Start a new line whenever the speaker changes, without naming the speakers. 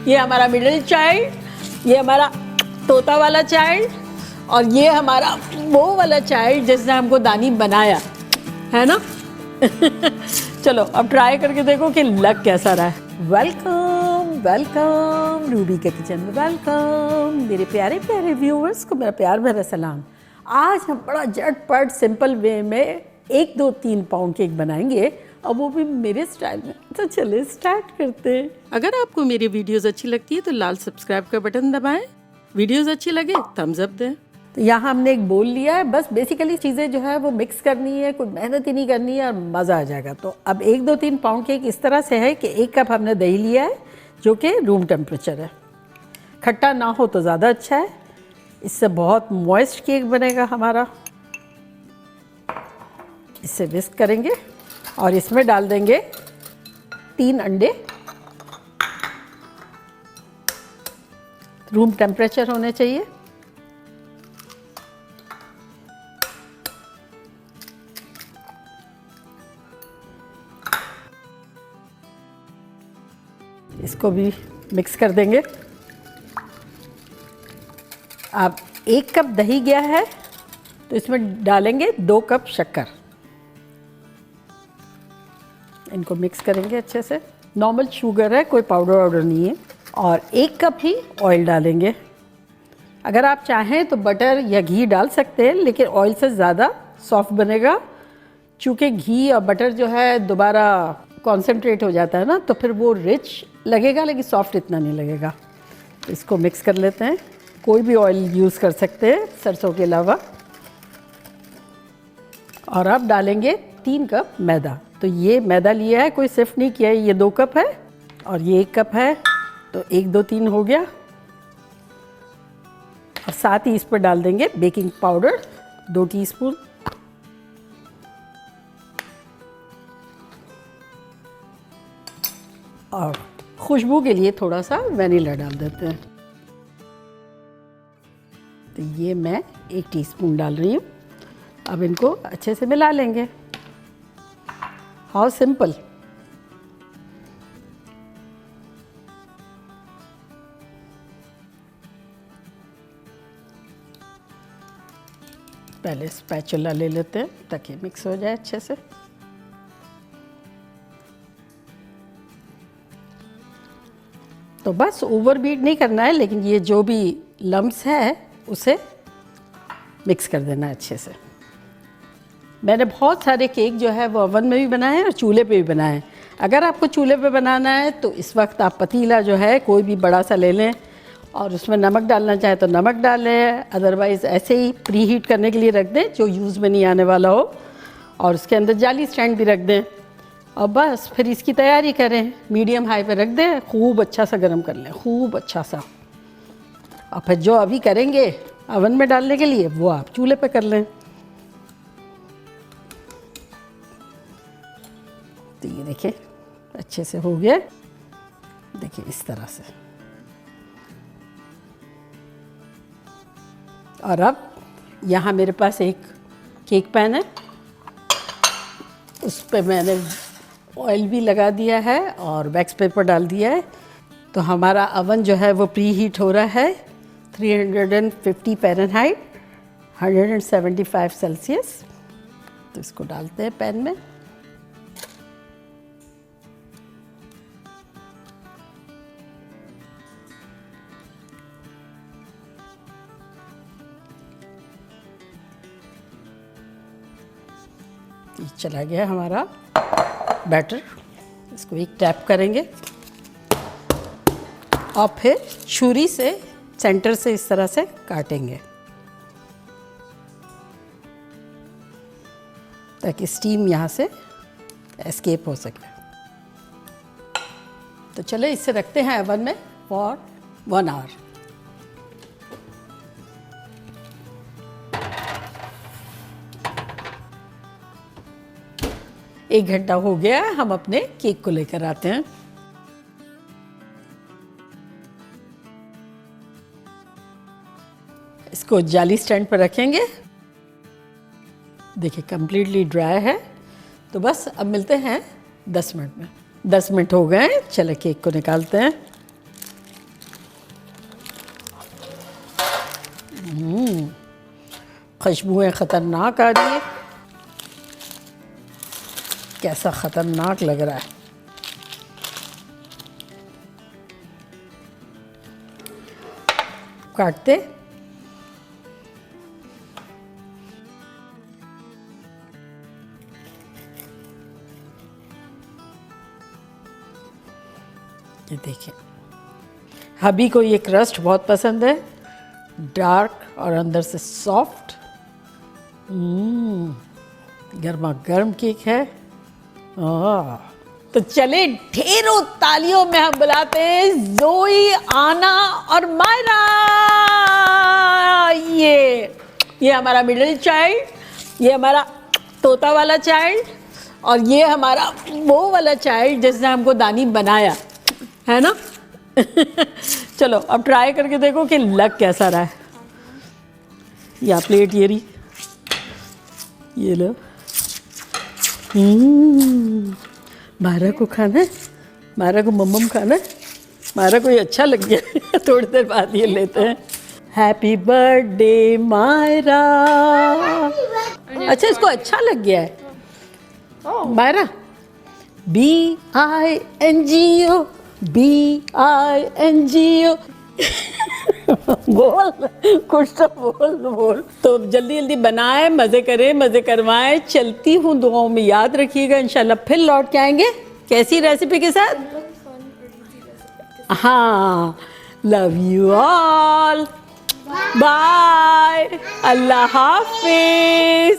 ये हमारा middle child, ये हमारा तोता वाला चाइल्ड, और ये हमारा वो वाला चाइल्ड जिसने हमको दानी बनाया है ना। चलो अब ट्राई करके देखो कि लग कैसा रहा है। वेलकम वेलकम रूबी के किचन में वेलकम। मेरे प्यारे प्यारे व्यूअर्स को मेरा प्यार भरा सलाम। आज हम बड़ा झटपट सिंपल वे में 1 2 3 पाउंड केक बनाएंगे, और वो भी मेरे स्टाइल में। तो चलिए स्टार्ट करते हैं। अगर आपको मेरी वीडियोस अच्छी लगती है तो लाल सब्सक्राइब का बटन दबाएं, वीडियोस अच्छी लगे थम्स अप दें। तो यहाँ हमने एक बोल लिया है, बस बेसिकली चीज़ें जो है वो मिक्स करनी है, कोई मेहनत ही नहीं करनी है और मज़ा आ जाएगा। तो अब 1 2 3 पाउंड केक इस तरह से है कि 1 कप हमने दही लिया है जो कि रूम टेम्परेचर है। खट्टा ना हो तो ज़्यादा अच्छा है, इससे बहुत मॉइस्ट केक बनेगा हमारा। इसे विस्क करेंगे और इसमें डाल देंगे 3 अंडे। रूम टेम्परेचर होने चाहिए। इसको भी मिक्स कर देंगे। अब 1 कप दही गया है तो इसमें डालेंगे 2 कप शक्कर। इनको मिक्स करेंगे अच्छे से। नॉर्मल शुगर है, कोई पाउडर वाउडर नहीं है। और 1 कप ही ऑयल डालेंगे। अगर आप चाहें तो बटर या घी डाल सकते हैं, लेकिन ऑयल से ज़्यादा सॉफ्ट बनेगा। चूँकि घी और बटर जो है दोबारा कॉन्सेंट्रेट हो जाता है ना, तो फिर वो रिच लगेगा लेकिन सॉफ्ट इतना नहीं लगेगा। तो इसको मिक्स कर लेते हैं। कोई भी ऑयल यूज़ कर सकते हैं सरसों के अलावा। और अब डालेंगे 3 कप मैदा। तो ये मैदा लिया है, कोई सिर्फ नहीं किया है। ये 2 कप है और ये 1 कप है, तो 1 2 3 हो गया। और साथ ही इस पर डाल देंगे बेकिंग पाउडर 2 टीस्पून। और खुशबू के लिए थोड़ा सा वेनिला डाल देते हैं। तो ये मैं 1 टीस्पून डाल रही हूँ। अब इनको अच्छे से मिला लेंगे। How simple. पहले स्पैचुला ले लेते हैं ताकि मिक्स हो जाए अच्छे से। तो बस ओवरबीट नहीं करना है, लेकिन ये जो भी लम्प्स है उसे मिक्स कर देना है अच्छे से। मैंने बहुत सारे केक जो है वो ओवन में भी बनाए हैं और चूल्हे पे भी बनाए हैं। अगर आपको चूल्हे पे बनाना है तो इस वक्त आप पतीला जो है कोई भी बड़ा सा ले लें और उसमें नमक डालना चाहें तो नमक डालें, अदरवाइज़ ऐसे ही प्री हीट करने के लिए रख दें जो यूज़ में नहीं आने वाला हो। और उसके अंदर जाली स्टैंड भी रख दें और बस फिर इसकी तैयारी करें। मीडियम हाई पे रख दें, खूब अच्छा सा गर्म कर लें, खूब अच्छा सा। और फिर जो अभी करेंगे ओवन में डालने के लिए वो आप चूल्हे पे कर लें। तो ये देखिए अच्छे से हो गया। देखिए इस तरह से। और अब यहाँ मेरे पास एक केक पैन है, उस पर मैंने ऑयल भी लगा दिया है और वैक्स पेपर डाल दिया है। तो हमारा अवन जो है वो प्री हीट हो रहा है 350 फ़ारेनहाइट 175 सेल्सियस। तो इसको डालते हैं पैन में। ये चला गया हमारा बैटर। इसको एक टैप करेंगे और फिर छुरी से सेंटर से इस तरह से काटेंगे ताकि स्टीम यहाँ से एस्केप हो सके। तो चले इसे रखते हैं ओवन में फॉर 1 आवर। एक घंटा हो गया, हम अपने केक को लेकर आते हैं। इसको जाली स्टैंड पर रखेंगे। देखिए कंप्लीटली ड्राई है। तो बस अब मिलते हैं 10 मिनट में। 10 मिनट हो गए, चले केक को निकालते हैं। खुशबुएं खतरनाक आ रही है। कैसा खतरनाक लग रहा है। काटते ये देखिए, हबी को ये क्रस्ट बहुत पसंद है, डार्क और अंदर से सॉफ्ट। गर्मा गर्म केक है। तो चले ढेरों तालियों में हम बुलाते हैं ज़ोई, आना और मायरा। ये हमारा मिडिल चाइल्ड, ये हमारा तोता वाला चाइल्ड, और ये हमारा वो वाला चाइल्ड जिसने हमको दानी बनाया है ना। चलो अब ट्राई करके देखो कि लग कैसा रहा है। या प्लेट ये रही, ये लो। मायरा को खाना है, मायरा को मम्मम खाना है। मायरा को ये अच्छा लग गया। थोड़ी देर बाद ये लेते हैं। Happy birthday Myra. अच्छा, इसको अच्छा लग गया है मायरा। BINGO BINGO। बोल, कुछ तो बोल। तो जल्दी जल्दी बनाए, मजे करें, मजे करवाएं। चलती हूँ, दुआओं में याद रखिएगा। इंशाल्लाह फिर लौट के आएंगे कैसी रेसिपी के साथ। हाँ, love you all, bye, Allah Hafiz.